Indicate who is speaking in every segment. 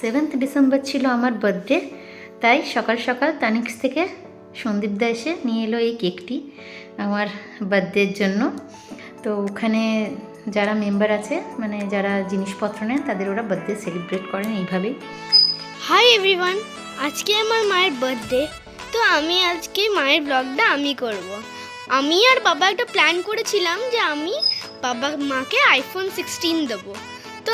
Speaker 1: 7th December ছিল আমার birthday, তাই সকাল সকাল তানিক্স থেকে সন্দীপদা এসে নিয়ে এলো এই কেকটি আমার বার্থডের জন্য। তো ওখানে যারা মেম্বার আছে, মানে যারা জিনিসপত্র নেন, তাদের ওরা বার্থডে সেলিব্রেট করেন এইভাবেই।
Speaker 2: হাই এভরিওয়ান, আজকে আমার মায়ের বার্থডে, তো আমি আজকে মায়ের ব্লগটা আমি করব। আমি আর বাবা একটা প্ল্যান করেছিলাম যে আমি মাকে আইফোন 16 দেবো। তো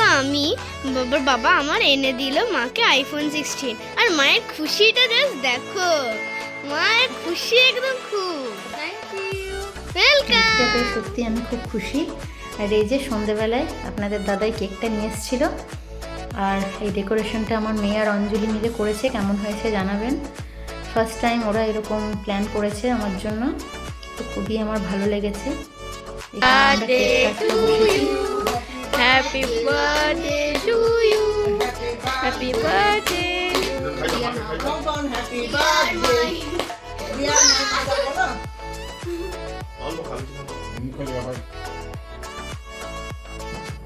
Speaker 2: বাবা আমার এনে দিল মাকে আইফোন 16, আর মায়ের খুশিটা জাস্ট দেখো, মায়ের খুশি একদম খুব। Thank you, welcome.
Speaker 1: সত্যি আমি খুব খুশি। আর এই যে সন্ধেবেলায় আপনাদের দাদাই কেকটা নিয়ে এসেছিলো, আর এই ডেকোরেশনটা আমার মেয়ে আর অঞ্জলি মিলে করেছে। কেমন হয়েছে জানাবেন। ফার্স্ট টাইম ওরা এরকম প্ল্যান করেছে আমার জন্য, তো খুবই আমার ভালো লেগেছে।
Speaker 2: Happy birthday to you, happy birthday.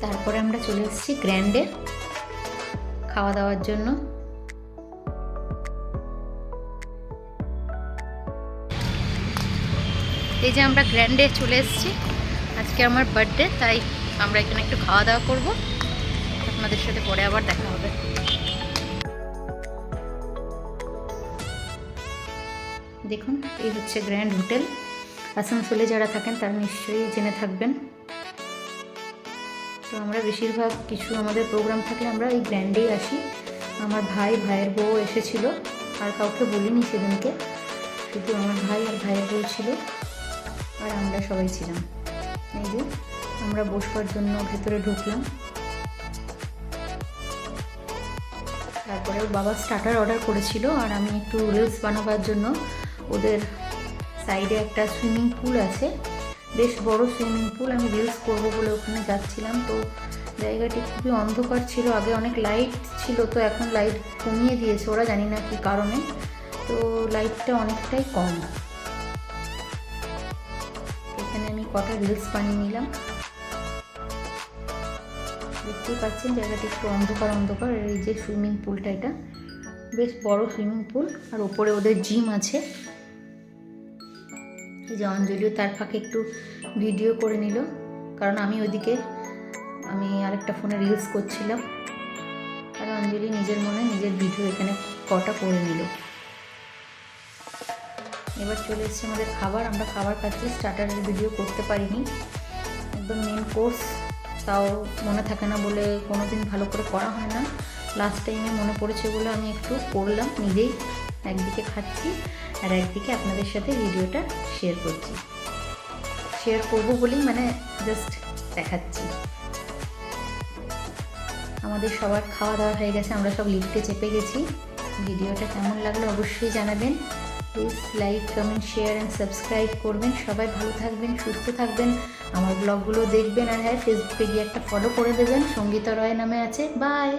Speaker 1: তারপরে আমরা চলে এসেছি গ্র্যান্ডে খাওয়া দাওয়ার জন্য। এই যে আমরা গ্র্যান্ডে চলে এসেছি, আজকে আমার বার্থডে, তাই আমরা এখানে একটু খাওয়া দাওয়া করবো। আপনাদের সাথে পরে আবার দেখা হবে। দেখুন, এই হচ্ছে গ্র্যান্ড হোটেল। আসানসোলে যারা থাকেন তারা নিশ্চয়ই জেনে থাকবেন। তো আমরা বেশিরভাগ কিছু আমাদের প্রোগ্রাম থাকলে আমরা এই গ্র্যান্ডেই আসি। আমার ভাইয়ের বউ এসেছিল, আর কাউকে বলিনি সেদিনকে, শুধু আমার ভাই আর ভাইয়ের বউ ছিল, আর আমরা সবাই ছিলাম। এই যে আমরা বসবার জন্য ভেতরে ঢুকলাম। তারপরে বাবা স্টার্টার অর্ডার করেছিল, আর আমি একটু রিলস বানাবার জন্য ওদের সাইডে একটা সুইমিং পুল আছে, বেশ বড় সুইমিং পুল, আমি রিলস করবো বলে ওখানে যাচ্ছিলাম। তো জায়গাটি খুবই অন্ধকার ছিল, আগে অনেক লাইট ছিল, তো এখন লাইট কমিয়ে দিয়েছে ওরা, জানি না কী কারণে। তো লাইটটা অনেকটাই কম। এখানে আমি কটা রিলস বানিয়ে নিলাম। দেখতেই পাচ্ছেন জায়গাটি একটু অন্ধকার। এই যে সুইমিং পুলটা, এটা বেশ বড় সুইমিং পুল, আর ওপরে ওদের জিম আছে। এই যে অঞ্জলিও তার ফাঁকে একটু ভিডিও করে নিল, কারণ আমি ওইদিকে আরেকটা ফোনে রিলস করছিলাম, আর অঞ্জলি নিজের মনে নিজের ভিডিও এখানে কটা করে নিল। এবার চলে এসছে আমাদের খাবার। আমরা খাবার খাচ্ছি, স্টার্টারের ভিডিও করতে পারিনি, একদম মেন কোর্স, তাও মনে থাকে না বলে কোনো দিন ভালো করে করা হয় না। লাস্ট টাইমে মনে পড়েছে বলে আমি একটু করলাম নিজেই, একদিকে খাচ্ছি আর একদিকে আপনাদের সাথে ভিডিওটা শেয়ার করছি। শেয়ার করবো বলেই মানে জাস্ট দেখাচ্ছি। আমাদের সবার খাওয়া দাওয়া হয়ে গেছে, আমরা সব লিফটে চেপে গেছি। ভিডিওটা কেমন লাগলো অবশ্যই জানাবেন। Please like, comment, share and subscribe করবেন। সবাই ভালো থাকবেন, সুস্থ থাকবেন, আমার ব্লগগুলো দেখবেন, আর হ্যাঁ, ফেসবুকে গিয়ে একটা ফলো করে দেবেন, সঙ্গীতা রয় নামে আছে। বাই।